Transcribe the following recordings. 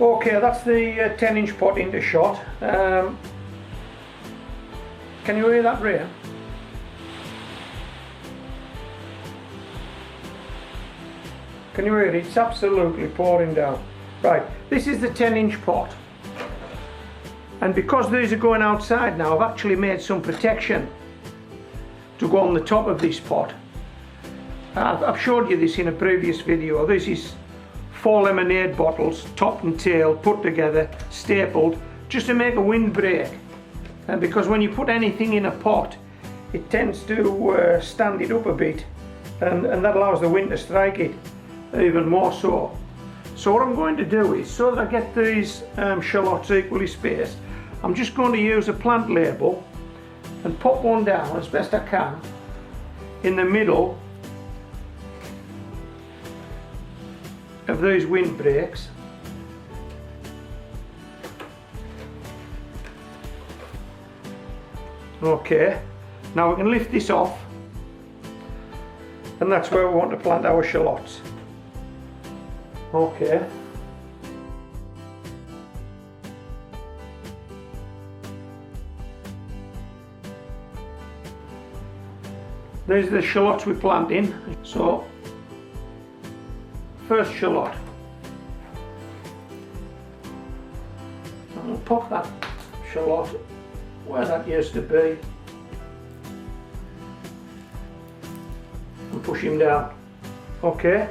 Okay, that's the 10-inch pot into shot. Can you hear that rain? Can you hear it? It's absolutely pouring down. Right, this is the 10-inch pot. And because these are going outside now, I've actually made some protection to go on the top of this pot. I've showed you this in a previous video. This is 4 lemonade bottles, top and tail, put together, stapled, just to make a windbreak. And because when you put anything in a pot, it tends to stand it up a bit, and that allows the wind to strike it even more so. So what I'm going to do is, so that I get these shallots equally spaced, I'm just going to use a plant label and pop one down as best I can in the middle of these windbreaks. Okay, now we can lift this off, and that's where we want to plant our shallots. Okay. These are the shallots we plant in. So, first shallot. And we'll pop that shallot where that used to be and push him down. Okay.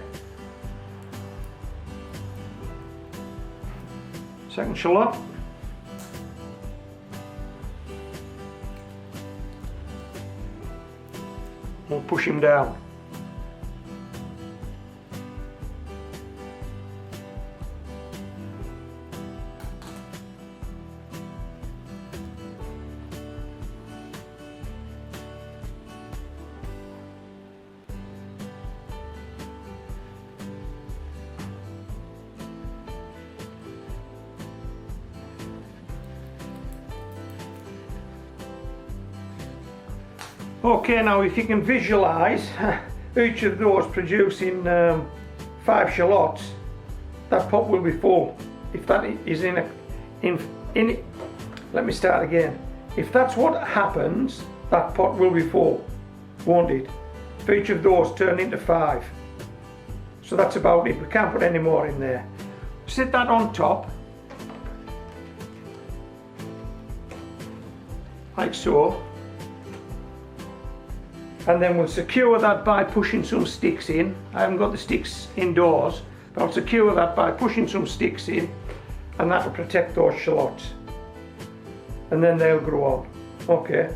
Second shallot. We'll push him down. Okay, now if you can visualise each of those producing 5 shallots, that pot will be full. If that is let me start again. If that's what happens, that pot will be full, won't it? If each of those turn into 5. So that's about it. We can't put any more in there. Sit that on top, like so. And then we'll secure that by pushing some sticks in. I haven't got the sticks indoors, but I'll secure that by pushing some sticks in, and that will protect those shallots. And then they'll grow on. Okay.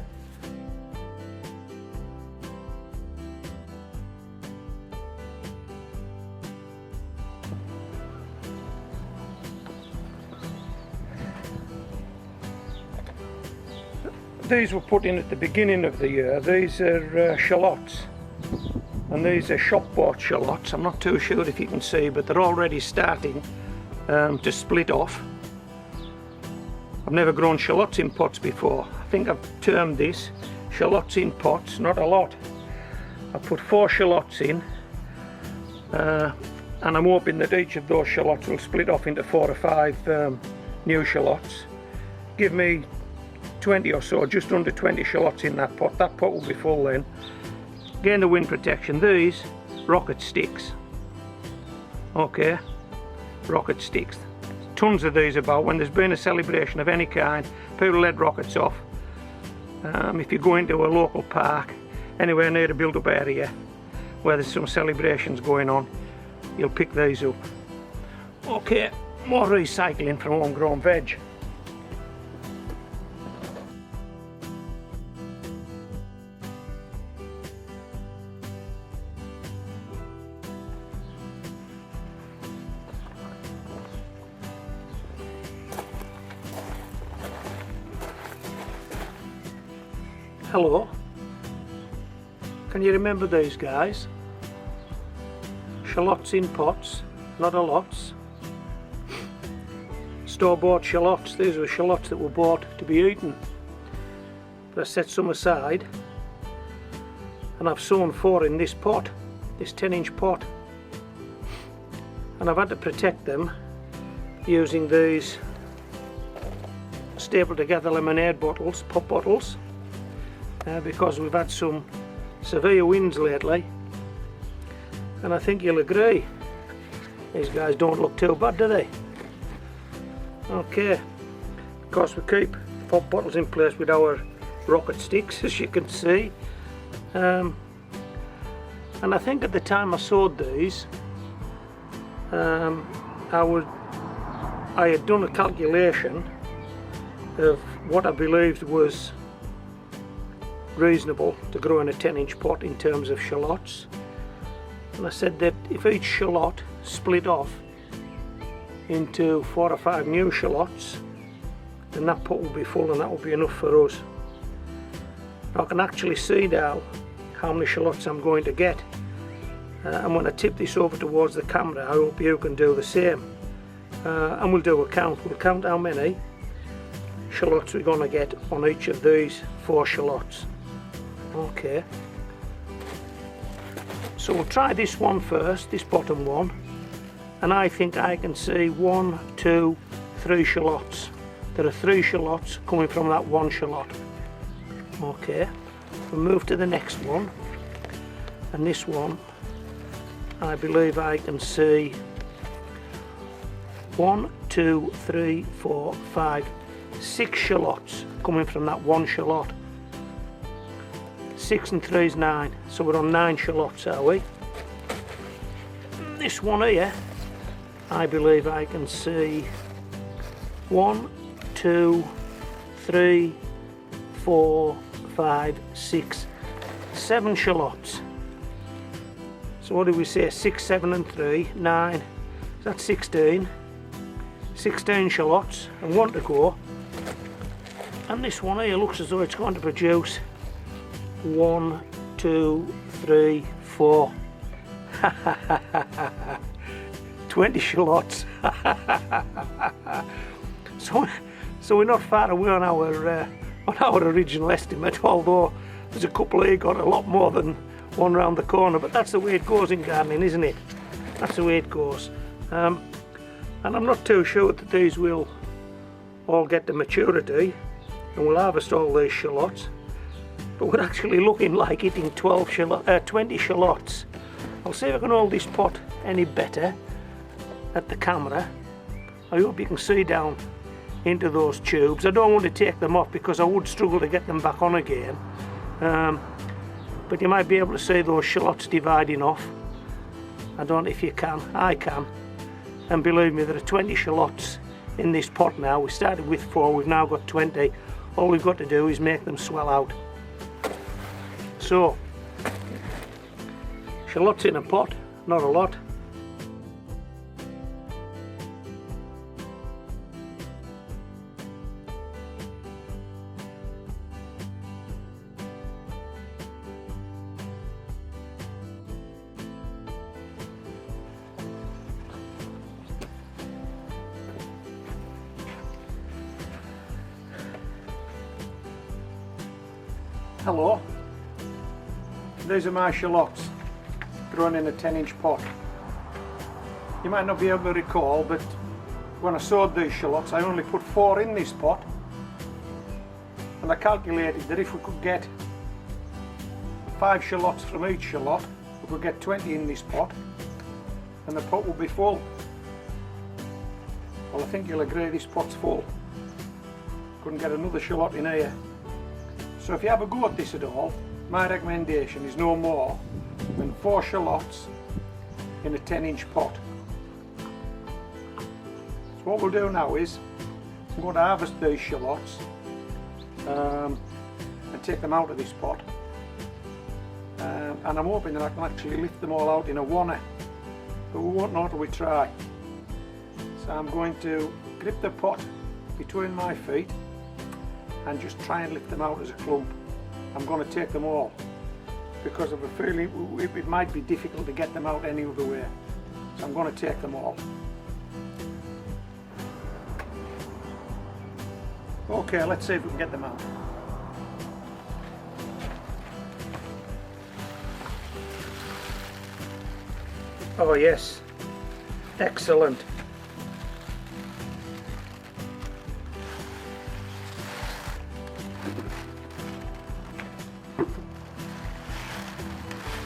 These were put in at the beginning of the year. These are shallots, and these are shop bought shallots. I'm not too sure if you can see, but they're already starting to split off. I've never grown shallots in pots before. I think I've termed this shallots in pots, not a lot. I put 4 shallots in, and I'm hoping that each of those shallots will split off into 4 or 5 new shallots. Give me 20 or so, just under 20 shallots in that pot. That pot will be full then. Again, the wind protection. These rocket sticks. Okay, rocket sticks. Tons of these about. When there's been a celebration of any kind, people let rockets off. If you go into a local park, anywhere near a build-up area where there's some celebrations going on, you'll pick these up. Okay, more recycling from homegrown veg. Hello, can you remember these guys? Shallots in pots, not a lots. Store-bought shallots. These were shallots that were bought to be eaten. But I set some aside, and I've sown 4 in this pot, this 10-inch pot. And I've had to protect them using these stapled together lemonade bottles, pop bottles, because we've had some severe winds lately, and I think you'll agree these guys don't look too bad, do they? Okay, of course we keep pop bottles in place with our rocket sticks, as you can see, and I think at the time I sewed these, I had done a calculation of what I believed was reasonable to grow in a 10-inch pot in terms of shallots, and I said that if each shallot split off into 4 or 5 new shallots, then that pot will be full and that will be enough for us. I can actually see now how many shallots I'm going to get, and when I tip this over towards the camera I hope you can do the same, and we'll do a count. We'll count how many shallots we're going to get on each of these 4 shallots. Okay, so we'll try this one first, this bottom one, and I think I can see 1, 2, 3 shallots. There are 3 shallots coming from that one shallot. Okay, we'll move to the next one, and this one I believe I can see 1, 2, 3, 4, 5, 6 shallots coming from that one shallot. 6 and 3 is 9, so we're on 9 shallots, are we? This one here, I believe I can see 1, 2, 3, 4, 5, 6, 7 shallots. So what do we say? 6, 7 and 3, 9, that's 16. 16 shallots and 1 to go. And this one here looks as though it's going to produce 1, 2, 3, 4. 20 shallots. So we're not far away on our original estimate, although there's a couple here got a lot more than one round the corner, but that's the way it goes in gardening, isn't it? That's the way it goes. And I'm not too sure that these will all get to maturity and we'll harvest all these shallots, but we're actually looking like hitting 20 shallots. I'll see if I can hold this pot any better at the camera. I hope you can see down into those tubes. I don't want to take them off because I would struggle to get them back on again, but you might be able to see those shallots dividing off. I don't know if you can. I can, and believe me, there are 20 shallots in this pot now. We started with 4, we've now got 20. All we've got to do is make them swell out. So shallots in a pot, not a lot. Hello, these are my shallots grown in a 10-inch pot. You might not be able to recall, but when I sowed these shallots I only put 4 in this pot, and I calculated that if we could get 5 shallots from each shallot, we could get 20 in this pot and the pot will be full. Well, I think you'll agree this pot's full. Couldn't get another shallot in here. So if you have a go at this at all, my recommendation is no more than 4 shallots in a 10-inch pot. So what we'll do now is I'm going to harvest these shallots and take them out of this pot, and I'm hoping that I can actually lift them all out in a wanner, but we won't know till we try. So I'm going to grip the pot between my feet and just try and lift them out as a clump. I'm going to take them all because I have a feeling it might be difficult to get them out any other way. So I'm going to take them all. Okay, let's see if we can get them out. Oh yes, excellent.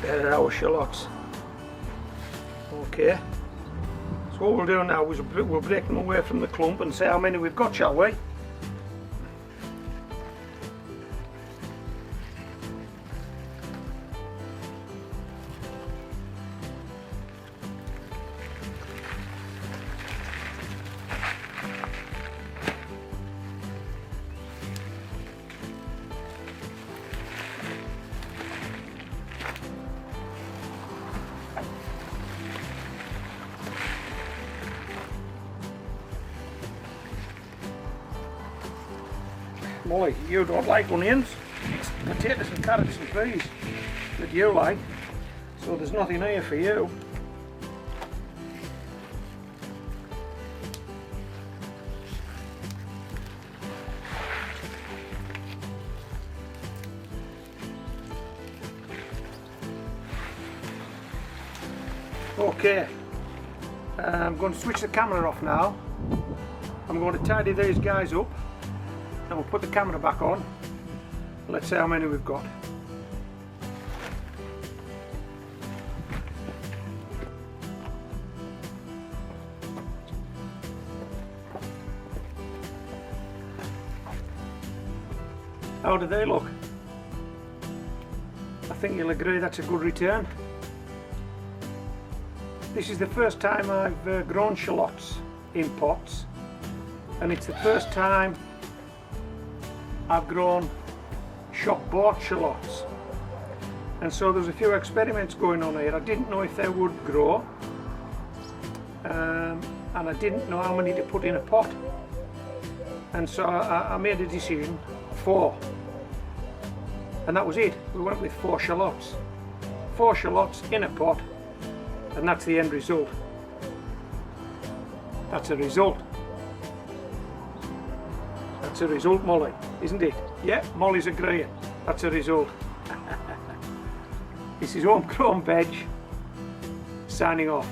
There are our shallots. Okay. So what we'll do now is we'll break them away from the clump and see how many we've got, shall we? Molly, you don't like onions, it's potatoes and carrots and peas that you like, so there's nothing here for you. Okay, I'm going to switch the camera off now. I'm going to tidy these guys up. And we'll put the camera back on. Let's see how many we've got. How do they look? I think you'll agree that's a good return. This is the first time I've grown shallots in pots, and it's the first time I've grown shop-bought shallots, and so there's a few experiments going on here. I didn't know if they would grow, and I didn't know how many to put in a pot, and so I made a decision, 4, and that was it. We went with 4 shallots. 4 shallots in a pot, and that's the end result. That's a result. That's a result, Molly, isn't it? Yeah, Molly's agreeing. That's a result. This is Homegrown Veg, signing off.